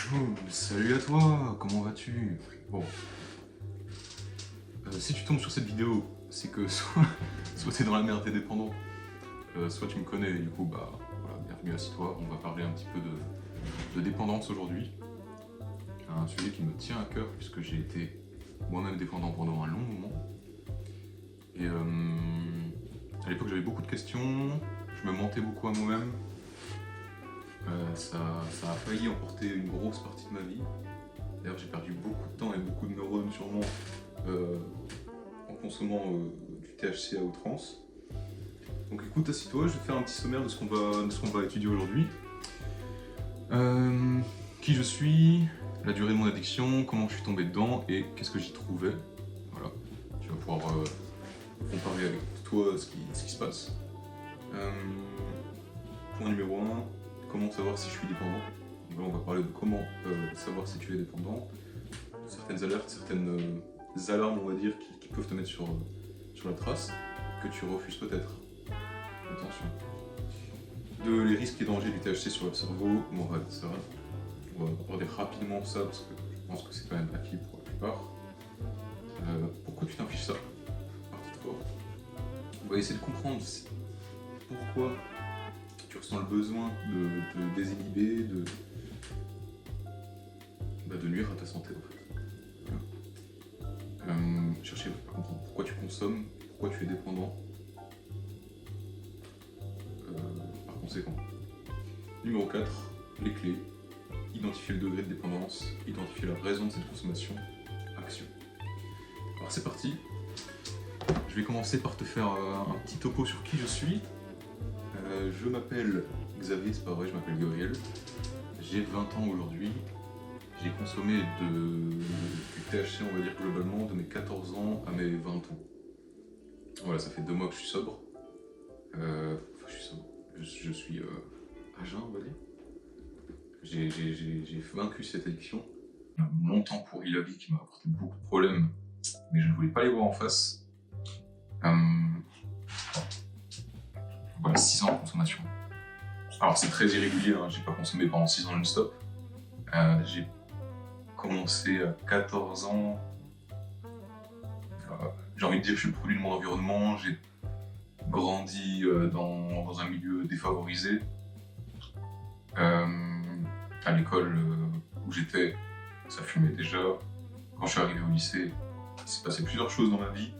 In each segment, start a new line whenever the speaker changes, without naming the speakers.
Jules, salut à toi, comment vas-tu? Bon, si tu tombes sur cette vidéo, c'est que soit t'es dans la merde, t'es dépendant, soit tu me connais, et du coup, bah voilà, bienvenue, assis-toi, on va parler un petit peu de dépendance aujourd'hui. Un sujet qui me tient à cœur puisque j'ai été moi-même dépendant pendant un long moment. Et à l'époque j'avais beaucoup de questions, je me mentais beaucoup à moi-même. Ça a failli emporter une grosse partie de ma vie. D'ailleurs, j'ai perdu beaucoup de temps et beaucoup de neurones sûrement en consommant du THC à outrance. Donc écoute, assis-toi, je vais faire un petit sommaire de ce qu'on va étudier aujourd'hui. Qui je suis, la durée de mon addiction, comment je suis tombé dedans et qu'est-ce que j'y trouvais. Voilà, tu vas pouvoir comparer avec toi ce qui se passe. Point numéro 1. Comment savoir si je suis dépendant. Donc là, on va parler de comment savoir si tu es dépendant, de certaines alertes, certaines alarmes, on va dire, qui peuvent te mettre sur la trace, que tu refuses peut-être. Attention. De les risques et dangers du THC sur le cerveau, moral, etc. On va aborder rapidement ça parce que je pense que c'est quand même acquis pour la plupart. Pourquoi tu t'infliges ça? Partie de toi. On va essayer de comprendre pourquoi tu ressens le besoin de te désinhiber, de nuire à ta santé en fait. Voilà. Chercher à comprendre pourquoi tu consommes, pourquoi tu es dépendant. Par conséquent. Numéro 4, les clés. Identifier le degré de dépendance, identifier la raison de cette consommation, action. Alors c'est parti. Je vais commencer par te faire un petit topo sur qui je suis. Je m'appelle Xavier, c'est pas vrai, je m'appelle Gabriel. J'ai 20 ans aujourd'hui. J'ai consommé du THC, on va dire globalement, de mes 14 ans à mes 20 ans. Voilà, ça fait 2 mois que je suis sobre. Enfin, je suis sobre. Je suis à jeun, on va dire. J'ai vaincu cette addiction. Longtemps pourri la vie, qui m'a apporté beaucoup de problèmes, mais je ne voulais pas les voir en face. Voilà, 6 ans de consommation. Alors c'est très irrégulier, hein. J'ai pas consommé pendant 6 ans non-stop. J'ai commencé à 14 ans. J'ai envie de dire que je suis le produit de mon environnement. J'ai grandi dans un milieu défavorisé. À l'école où j'étais, ça fumait déjà. Quand je suis arrivé au lycée, il s'est passé plusieurs choses dans ma vie,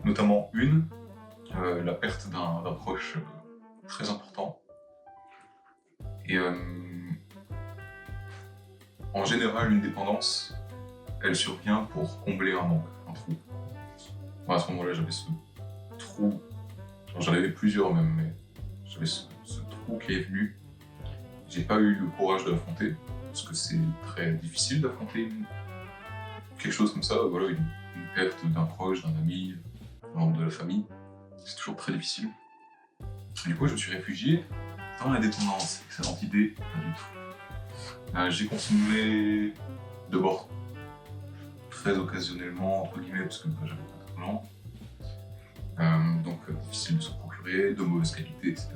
notamment la perte d'un proche très important. Et en général, une dépendance, elle survient pour combler un manque, un trou. Moi, à ce moment-là, j'avais ce trou, j'en avais plusieurs même, mais j'avais ce trou qui est venu. J'ai pas eu le courage de l'affronter, parce que c'est très difficile d'affronter quelque chose comme ça, voilà, une perte d'un proche, d'un ami, d'un membre de la famille. C'est toujours très difficile. Du coup, je me suis réfugié dans la dépendance. Excellente idée, pas du tout. J'ai consommé d'abord très occasionnellement, entre guillemets, parce que j'avais pas d'argent. Donc difficile de se procurer, de mauvaise qualité, etc.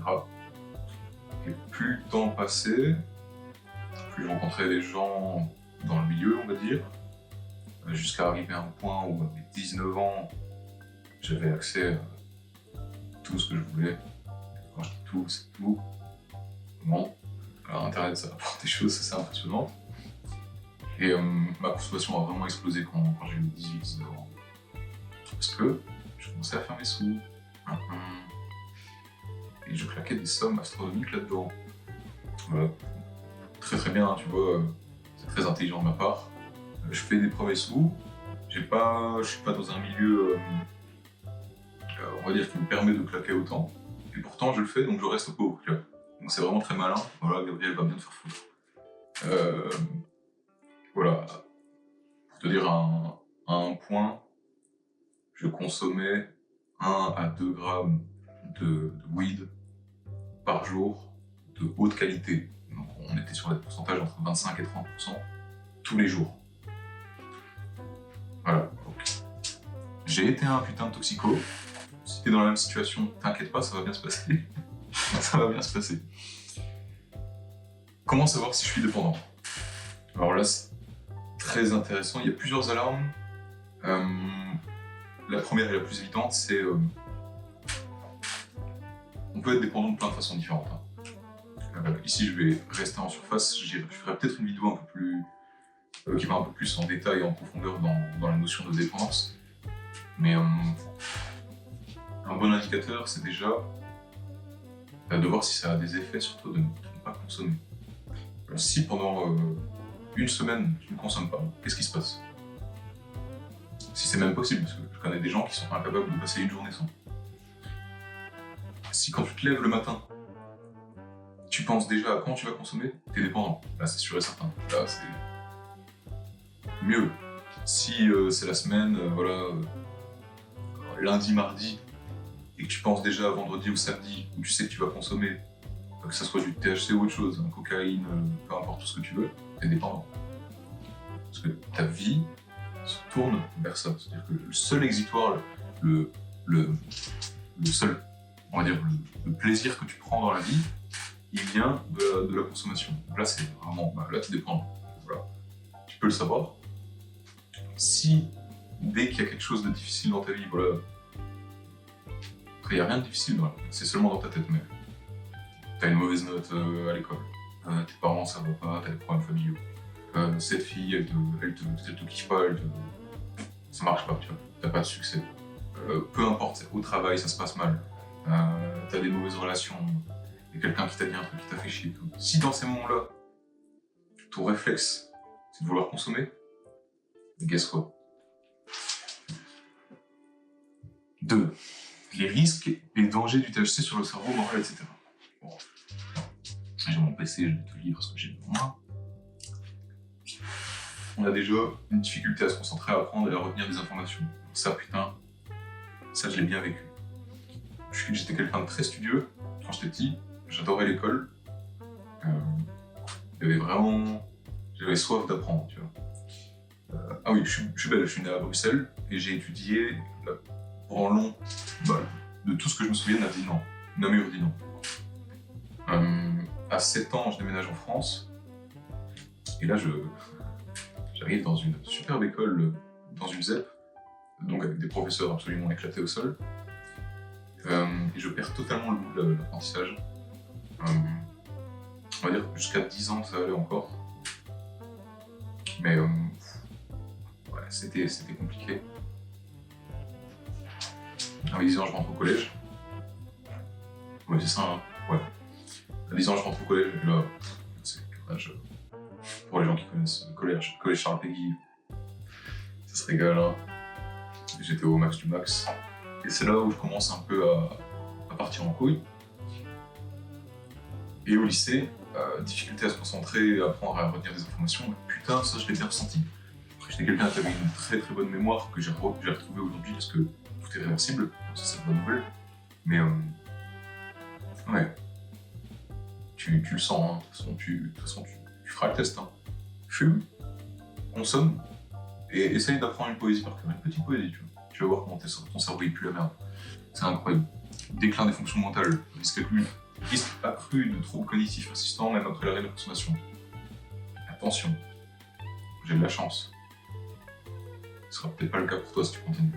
Et plus le temps passait, plus je rencontrais des gens dans le milieu, on va dire, jusqu'à arriver à un point où, à mes 19 ans, j'avais accès à tout ce que je voulais. Quand je dis tout, c'est tout. Bon, alors Internet, ça apporte des choses assez impressionnantes. Et ma consommation a vraiment explosé quand j'ai eu 18-19 ans. Parce que je commençais à faire mes sous. Et je claquais des sommes astronomiques là-dedans. Voilà. Très très bien, tu vois, c'est très intelligent de ma part. Je fais des premiers sous. Je suis pas dans un milieu, on va dire, qui me permet de claquer autant. Et pourtant, je le fais, donc je reste pauvre. Tu vois. Donc c'est vraiment très malin. Voilà, Gabriel va bien te faire foutre. Voilà. Pour te dire à un point, je consommais 1 à 2 grammes de weed par jour de haute qualité. Donc on était sur des pourcentages entre 25 et 30% tous les jours. Voilà. Donc, j'ai été un putain de toxico. Si t'es dans la même situation, t'inquiète pas, ça va bien se passer. Ça va bien se passer. Comment savoir si je suis dépendant? Alors là, c'est très intéressant. Il y a plusieurs alarmes. La première et la plus évidente, c'est on peut être dépendant de plein de façons différentes. Ici, je vais rester en surface. Je ferai peut-être une vidéo un peu plus qui va un peu plus en détail et en profondeur dans la notion de dépendance. Mais un bon indicateur, c'est déjà de voir si ça a des effets sur toi de ne pas consommer. Si pendant une semaine, tu ne consommes pas, qu'est-ce qui se passe? Si c'est même possible, parce que je connais des gens qui sont incapables de passer une journée sans. Si quand tu te lèves le matin, tu penses déjà à quand tu vas consommer, t'es dépendant. Là, c'est sûr et certain. Là, c'est mieux. Si c'est la semaine, lundi, mardi, et que tu penses déjà à vendredi ou samedi, où tu sais que tu vas consommer, que ce soit du THC ou autre chose, cocaïne, peu importe tout ce que tu veux, t'es dépendant. Parce que ta vie se tourne vers ça. C'est-à-dire que le seul exitoire, le seul, on va dire, le plaisir que tu prends dans la vie, il vient de la consommation. Donc là, c'est vraiment, là, tu dépends. Voilà. Tu peux le savoir. Si, dès qu'il y a quelque chose de difficile dans ta vie, voilà, après, il n'y a rien de difficile, voilà. C'est seulement dans ta tête, mais t'as une mauvaise note à l'école, tes parents, ça va pas, t'as des problèmes familiaux, cette fille, elle te kiffe pas, ça marche pas, tu vois, t'as pas de succès. Peu importe, au travail, ça se passe mal, t'as des mauvaises relations, il y a quelqu'un qui t'a dit un truc qui t'a fait chier, tout. Si dans ces moments-là, ton réflexe, c'est de vouloir consommer, guess what? 2. Les risques et les dangers du THC sur le cerveau, moral, etc. Bon. J'ai mon PC, je vais te lire ce que j'ai devant moi. On a déjà une difficulté à se concentrer, à apprendre et à retenir des informations. Ça, putain, ça je l'ai bien vécu. J'étais quelqu'un de très studieux quand j'étais petit, j'adorais l'école. J'avais soif d'apprendre, tu vois. Ah oui, je suis belge, je suis né à Bruxelles et j'ai étudié pendant de tout ce que je me souviens, Namur dit non. À 7 ans, je déménage en France et là j'arrive dans une superbe école, dans une ZEP, donc avec des professeurs absolument éclatés au sol, et je perds totalement le goût de l'apprentissage. On va dire que jusqu'à 10 ans ça allait encore, mais ouais, c'était compliqué. À 10 ans je rentre au collège. Ouais, c'est ça, hein. Ouais. À 10 ans je rentre au collège et là, c'est l'âge. Pour les gens qui connaissent le collège Charles Péguy, ça se régale, hein. J'étais au max du max. Et c'est là où je commence un peu à partir en couille. Et au lycée, difficulté à se concentrer, à apprendre à retenir des informations, putain, ça je l'ai bien ressenti. Après, j'étais quelqu'un qui avait une très très bonne mémoire que j'ai retrouvée aujourd'hui parce que tout est réversible, donc ça c'est une bonne nouvelle. Mais ouais, tu le sens, hein. De toute façon, tu feras le test. Hein. Fume, consomme, et essaye d'apprendre une poésie par cœur, une petite poésie, tu vois. Tu vas voir comment ton cerveau il pue la merde. C'est incroyable. Déclin des fonctions mentales, risque accru de troubles cognitifs persistants même après l'arrêt de la consommation. Attention, j'ai de la chance. Ce sera peut-être pas le cas pour toi si tu continues.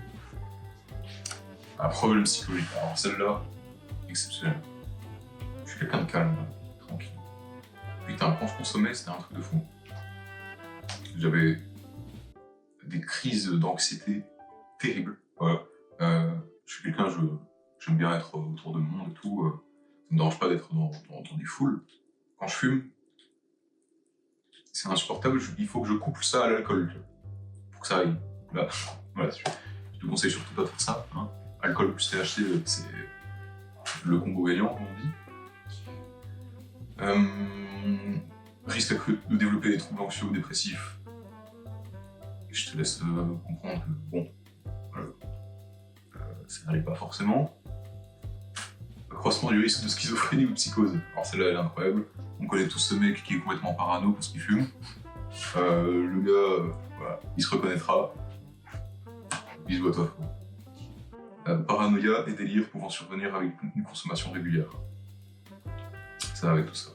Un problème psychologique. Alors celle-là, exceptionnelle. Je suis quelqu'un de calme, tranquille. Putain, quand je consommais, c'était un truc de fou. J'avais des crises d'anxiété terribles. Voilà. Je suis quelqu'un, j'aime bien être autour de monde et tout. Ça me dérange pas d'être dans des foules. Quand je fume, c'est insupportable. Il faut que je couple ça à l'alcool pour que ça aille. Là, voilà, je te conseille surtout pas de faire ça. Hein. Alcool plus THC, c'est le combo gagnant, comme on dit. Risque accru de développer des troubles anxieux ou dépressifs. Et je te laisse comprendre que, bon, ça n'allait pas forcément. Accroissement du risque de schizophrénie ou de psychose. Alors celle-là, elle est incroyable. On connaît tous ce mec qui est complètement parano parce qu'il fume. Le gars, voilà, il se reconnaîtra. Bisous à toi. Paranoïa et délire pouvant survenir avec une consommation régulière. Ça va avec tout ça.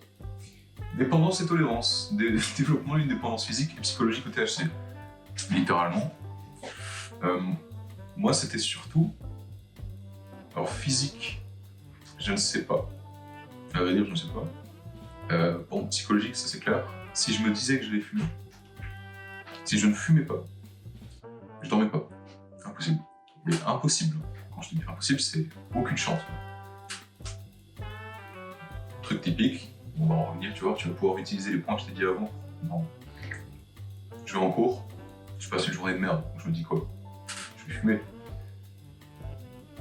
Dépendance et tolérance. Développement d'une dépendance physique et psychologique au THC. Littéralement. Moi, c'était surtout... Alors, physique, je ne sais pas. À vrai dire, je ne sais pas. Bon, psychologique, ça c'est clair. Si je me disais que j'allais fumer, si je ne fumais pas, je dormais pas. Impossible. Mais impossible. Quand je dis impossible, c'est aucune chance. Truc typique, on va en revenir, tu vois, tu vas pouvoir utiliser les points que je t'ai dit avant. Non. Je vais en cours, je passe une journée de merde, je me dis quoi? Je vais fumer.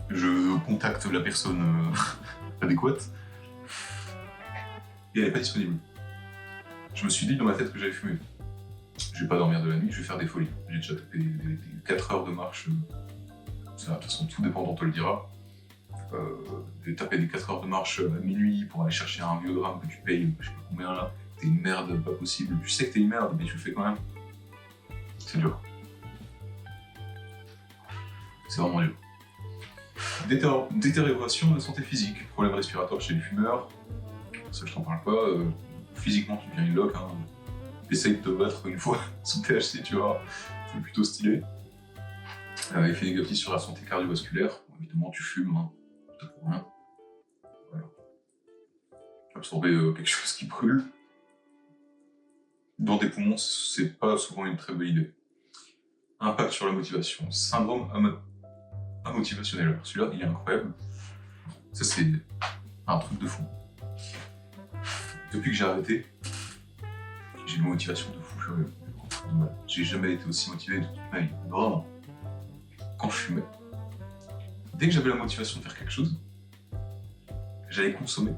Je contacte la personne adéquate, et elle n'est pas disponible. Je me suis dit dans ma tête que j'allais fumer. Je vais pas dormir de la nuit, je vais faire des folies. J'ai déjà tapé des 4 heures de marche, ça, de toute façon tout dépendant te le dira. J'ai tapé des 4 heures de marche à minuit pour aller chercher un biogramme que tu payes, je sais pas combien là, t'es une merde pas possible. Tu sais que t'es une merde, mais tu le fais quand même. C'est dur. C'est vraiment dur. Détérioration de la santé physique, problème respiratoire chez les fumeurs, ça je t'en parle pas. Physiquement tu deviens une loque, hein. Essaye de te battre une fois sous THC, tu vois, c'est plutôt stylé. Effet négatif sur la santé cardiovasculaire, évidemment tu fumes, hein, peut-être pour rien. Voilà. Absorber quelque chose qui brûle. Dans tes poumons, c'est pas souvent une très bonne idée. Impact sur la motivation, syndrome amotivationnel. Alors celui-là, il est incroyable. Ça, c'est un truc de fou. Depuis que j'ai arrêté, j'ai une motivation de fou furieux. J'ai jamais été aussi motivé de toute ma vie. Vraiment. Quand je fumais, dès que j'avais la motivation de faire quelque chose, j'allais consommer.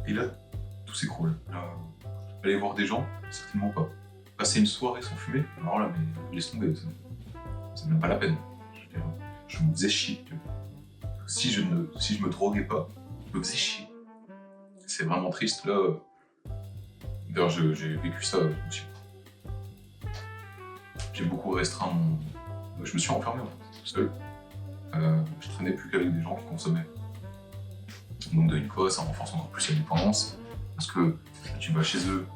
Et là, tout s'écroule. Aller voir des gens, certainement pas. Passer une soirée sans fumer, alors là, mais laisse tomber, c'est même pas la peine. Je veux dire, je me faisais chier. Si je me droguais pas, je me faisais chier. C'est vraiment triste, là. D'ailleurs, j'ai vécu ça aussi. J'ai beaucoup restreint mon... Je me suis enfermé, en fait, tout seul. Je traînais plus qu'avec des gens qui consommaient. Donc, de une fois, ça renforce encore plus la dépendance. Parce que tu vas chez eux,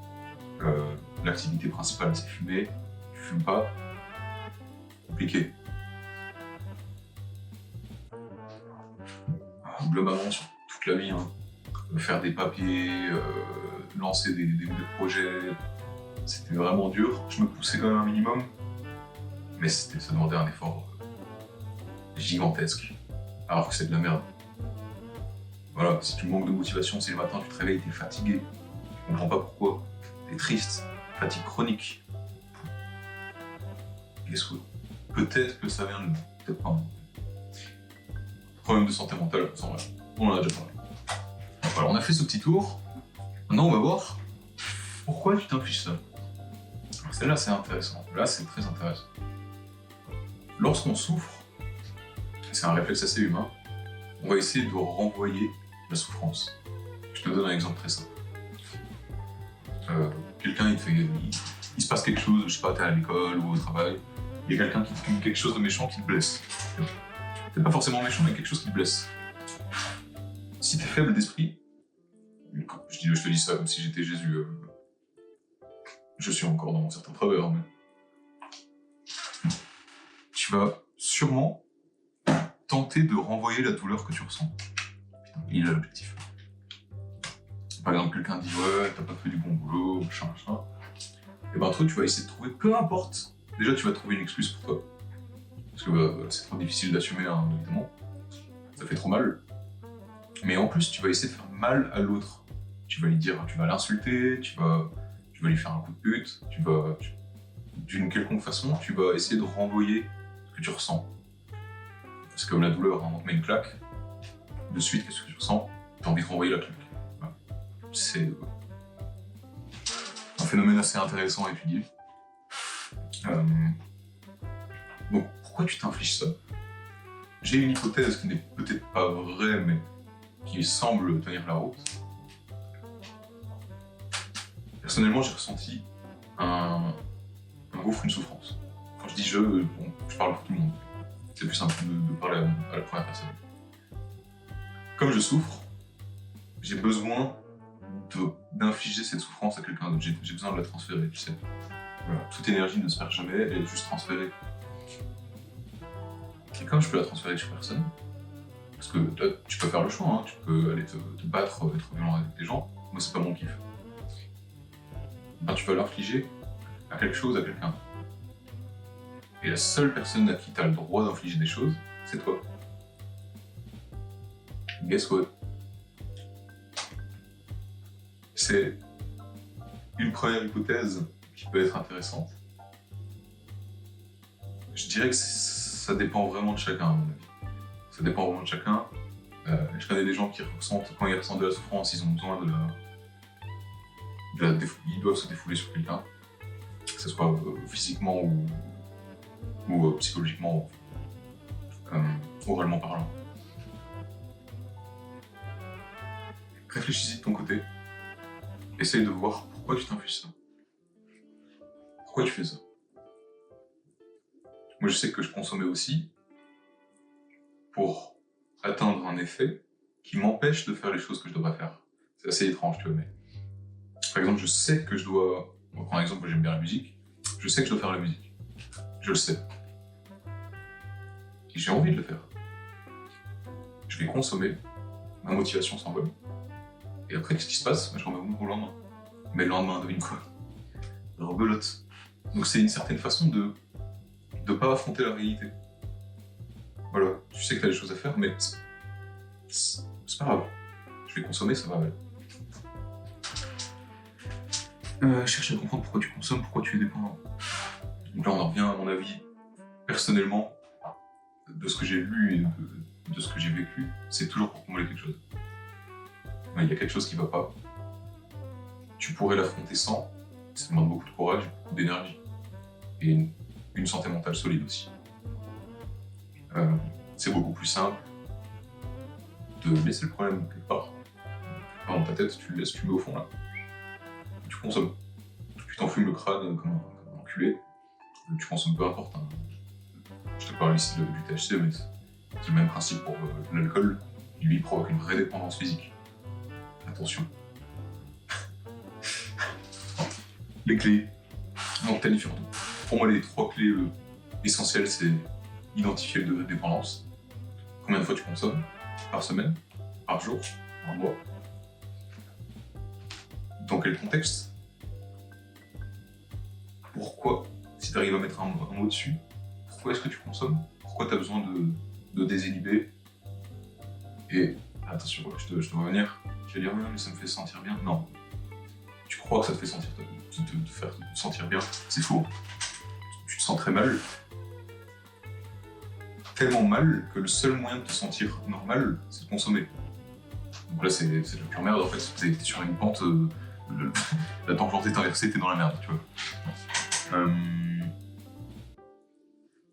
l'activité principale c'est fumer, tu fumes pas, compliqué. Globalement sur toute la vie, hein. Faire des papiers, lancer des projets, c'était vraiment dur. Je me poussais quand même un minimum, mais ça demandait un effort gigantesque, alors que c'est de la merde. Voilà, si tu manques de motivation, si le matin tu te réveilles, t'es fatigué, tu comprends pas pourquoi, t'es triste, fatigue chronique. Qu'est-ce que... Peut-être que ça vient de là, peut-être pas. Problème de santé mentale, on en a déjà parlé. Voilà, on a fait ce petit tour. Maintenant, on va voir pourquoi tu t'infliges ça. Alors, celle-là, c'est intéressant. Là, c'est très intéressant. Lorsqu'on souffre, c'est un réflexe assez humain, on va essayer de renvoyer la souffrance. Je te donne un exemple très simple. Quelqu'un, il se passe quelque chose, je sais pas, t'es à l'école ou au travail, il y a quelqu'un qui te dit quelque chose de méchant qui te blesse. C'est pas forcément méchant, mais quelque chose qui te blesse. Si t'es faible d'esprit, je te dis ça comme si j'étais Jésus. Je suis encore dans certains travers, mais... Tu vas sûrement tenter de renvoyer la douleur que tu ressens. Putain, il a l'objectif. Par exemple, quelqu'un dit « Ouais, t'as pas fait du bon boulot, machin, machin. » Et ben toi, tu vas essayer de trouver, peu importe. Déjà, tu vas trouver une excuse pour toi. Parce que c'est trop difficile d'assumer, hein, évidemment. Ça fait trop mal. Mais en plus, tu vas essayer de faire mal à l'autre. Tu vas lui dire, tu vas l'insulter, tu vas lui faire un coup de pute, d'une quelconque façon, tu vas essayer de renvoyer ce que tu ressens. C'est comme la douleur, hein, on te met une claque, de suite, qu'est-ce que tu ressens? T'as envie de renvoyer la claque. Voilà. C'est un phénomène assez intéressant à étudier. Donc, pourquoi tu t'infliges ça? J'ai une hypothèse qui n'est peut-être pas vraie, mais qui semble tenir la route. Personnellement, j'ai ressenti un gouffre, une souffrance. Quand je dis je parle pour tout le monde. C'est plus simple de parler à la première personne. Comme je souffre, j'ai besoin d'infliger cette souffrance à quelqu'un d'autre. J'ai besoin de la transférer, tu sais. Voilà. Toute énergie ne se perd jamais, elle est juste transférée. Et comme je peux la transférer sur personne, parce que toi, tu peux faire le choix, hein, tu peux aller te battre, être violent avec des gens, moi c'est pas mon kiff. Ben, tu vas l'infliger à quelque chose, à quelqu'un. Et la seule personne à qui tu as le droit d'infliger des choses, c'est toi. Guess what? C'est une première hypothèse qui peut être intéressante. Je dirais que ça dépend vraiment de chacun, à mon avis. Ça dépend vraiment de chacun. Je connais des gens qui ressentent, quand ils ressentent de la souffrance, ils ont besoin ils doivent se défouler sur quelqu'un, que ce soit physiquement ou psychologiquement, oralement parlant. Réfléchis-y de ton côté. Essaye de voir pourquoi tu t'infliges ça. Pourquoi tu fais ça? Moi, je sais que je consommais aussi pour atteindre un effet qui m'empêche de faire les choses que je devrais faire. C'est assez étrange, tu vois, mais... Par exemple, je sais que je dois... On va prendre un exemple où j'aime bien la musique. Je sais que je dois faire la musique. Je le sais. Et j'ai envie de le faire. Je vais consommer, ma motivation s'envole. Et après, qu'est-ce qui se passe? Je remets au lendemain. Mais le lendemain, devine quoi? Rebelote. Donc c'est une certaine façon de pas affronter la réalité. Voilà, tu sais que t'as des choses à faire, mais c'est pas grave. Je vais consommer, ça va aller. Cherche à comprendre pourquoi tu consommes, pourquoi tu es dépendant. Donc là, on en revient, à mon avis, personnellement, de ce que j'ai lu et de ce que j'ai vécu, c'est toujours pour combler quelque chose. Il y a quelque chose qui va pas. Tu pourrais l'affronter sans, ça demande beaucoup de courage, beaucoup d'énergie. Et une santé mentale solide aussi. C'est beaucoup plus simple de laisser le problème quelque part. Dans ta tête, tu le laisses, tu le mets au fond là. Tu consommes. Tu t'enfumes le crâne comme un enculé. Tu consommes peu importe. Hein. Je te parle ici du THC, mais c'est le même principe pour l'alcool. Il lui provoque une vraie dépendance physique. Attention. Les clés. Donc planifie tout. Pour moi, les 3 clés essentielles, c'est identifier le degré de dépendance. Combien de fois tu consommes? Par semaine? Par jour? Par mois? Dans quel contexte? Pourquoi? Si tu arrives à mettre un mot dessus, pourquoi est-ce que tu consommes? Pourquoi tu as besoin de désinhiber? Et attention, je te vois venir. Tu vas dire, oui, mais ça me fait sentir bien. Non. Tu crois que ça te fait sentir, te faire te sentir bien? C'est faux. Tu te sens très mal. Tellement mal que le seul moyen de te sentir normal, c'est de consommer. Donc là, c'est de la pure merde en fait. T'es sur une pente, la tangente est inversée, t'es dans la merde, tu vois.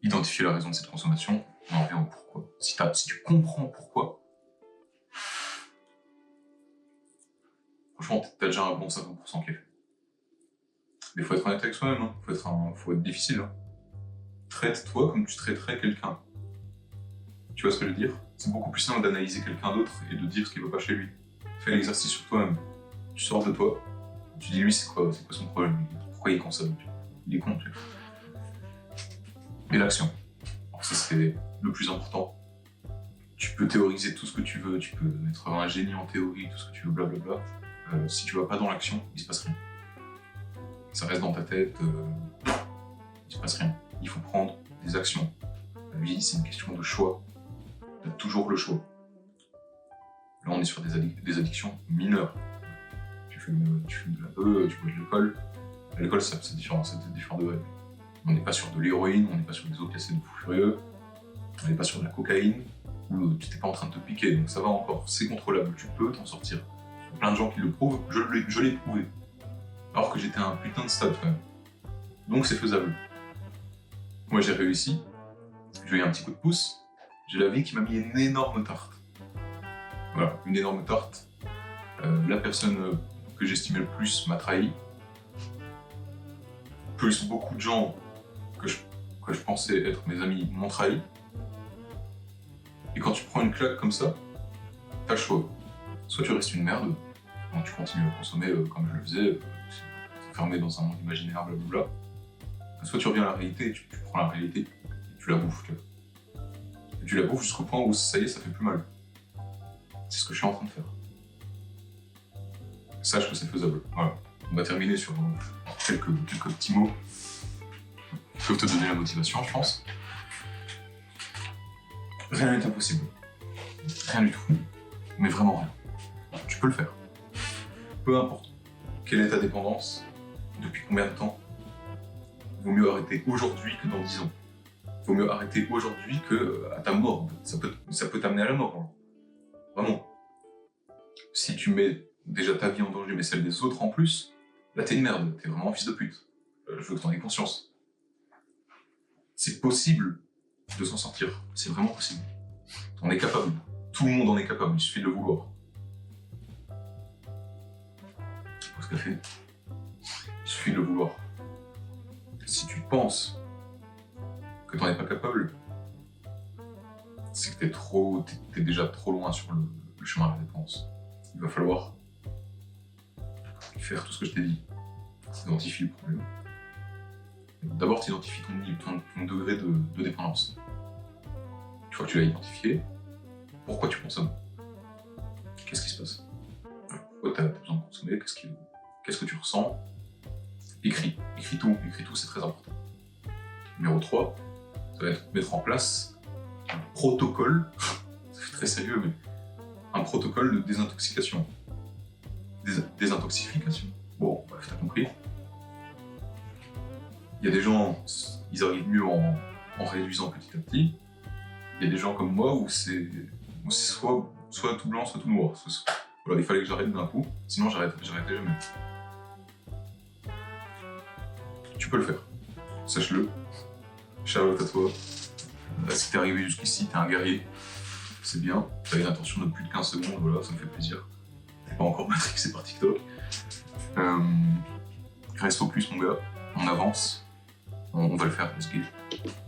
Identifier la raison de cette consommation, on en revient au pourquoi. Si tu comprends pourquoi, franchement, t'as déjà un bon 50% qui est fait. Mais faut être honnête avec soi-même, hein. Faut être difficile. Hein. Traite-toi comme tu traiterais quelqu'un. Tu vois ce que je veux dire? C'est beaucoup plus simple d'analyser quelqu'un d'autre et de dire ce qui va pas chez lui. Fais l'exercice sur toi-même. Tu sors de toi, tu dis lui c'est quoi son problème? Pourquoi il consomme? Il est con, tu vois. Et l'action. Alors ça c'est le plus important. Tu peux théoriser tout ce que tu veux, tu peux être un génie en théorie, tout ce que tu veux, blablabla. Si tu vas pas dans l'action, il se passe rien. Ça reste dans ta tête, il se passe rien. Il faut prendre des actions. La vie, c'est une question de choix. Tu as toujours le choix. Là, on est sur des addictions mineures. Tu fumes de la beuh, tu bois de l'alcool. L'alcool, c'est différent, c'est différent de vrai. On n'est pas sur de l'héroïne, on n'est pas sur des opiacés de fou furieux, on n'est pas sur de la cocaïne, où tu n'es pas en train de te piquer, donc ça va encore, c'est contrôlable, tu peux t'en sortir. Il y a plein de gens qui le prouvent, je l'ai prouvé. Alors que j'étais un putain de stade quand même. Donc c'est faisable. Moi j'ai réussi, j'ai eu un petit coup de pouce, j'ai la vie qui m'a mis une énorme tarte. Voilà, une énorme tarte. La personne que j'estimais le plus m'a trahi. Plus beaucoup de gens que je pensais être mes amis m'ont trahi. Et quand tu prends une claque comme ça, t'as le choix. Soit tu restes une merde, Donc tu continues à consommer comme je le faisais, fermé dans un monde imaginaire, blablabla. Soit tu reviens à la réalité, tu prends la réalité, et tu la bouffes, tu vois. Et tu la bouffes jusqu'au point où ça y est, ça fait plus mal. C'est ce que je suis en train de faire. Sache que c'est faisable. Voilà. On va terminer sur quelques petits mots qui peuvent te donner la motivation, je pense. Rien n'est impossible. Rien du tout. Mais vraiment rien. Tu peux le faire. Peu importe quelle est ta dépendance, depuis combien de temps, vaut mieux arrêter aujourd'hui que dans 10 ans. Vaut mieux arrêter aujourd'hui que à ta mort. Ça peut t'amener à la mort. Hein. Vraiment. Si tu mets déjà ta vie en danger, mais celle des autres en plus, là t'es une merde, t'es vraiment un fils de pute. Je veux que t'en aies conscience. C'est possible de s'en sortir. C'est vraiment possible. On est capable. Tout le monde en est capable, il suffit de le vouloir. Pause café. Il suffit de le vouloir. Si tu penses que t'en es pas capable, c'est que t'es déjà trop loin sur le chemin de la dépense. Il va falloir faire tout ce que je t'ai dit. Identifie le problème. D'abord, tu identifies ton degré de dépendance. Une fois que tu l'as identifié, pourquoi tu consommes? Qu'est-ce qui se passe? Pourquoi tu as besoin de consommer? Qu'est-ce que tu ressens? Écris tout, c'est très important. Numéro 3, ça va être mettre en place un protocole, c'est très sérieux, mais un protocole de désintoxication. Désintoxification. Bon, bref, t'as compris. Il y a des gens, ils arrivent mieux en réduisant petit à petit. Il y a des gens comme moi où c'est soit tout blanc, soit tout noir. Voilà, il fallait que j'arrête d'un coup, sinon j'arrêterai jamais. Tu peux le faire, sache-le. Shout-out à toi. Si t'es arrivé jusqu'ici, t'es un guerrier. C'est bien, t'as une attention de plus de 15 secondes, voilà, ça me fait plaisir. T'es pas encore matrixé par TikTok. Reste focus mon gars, on avance, on va le faire, let's go.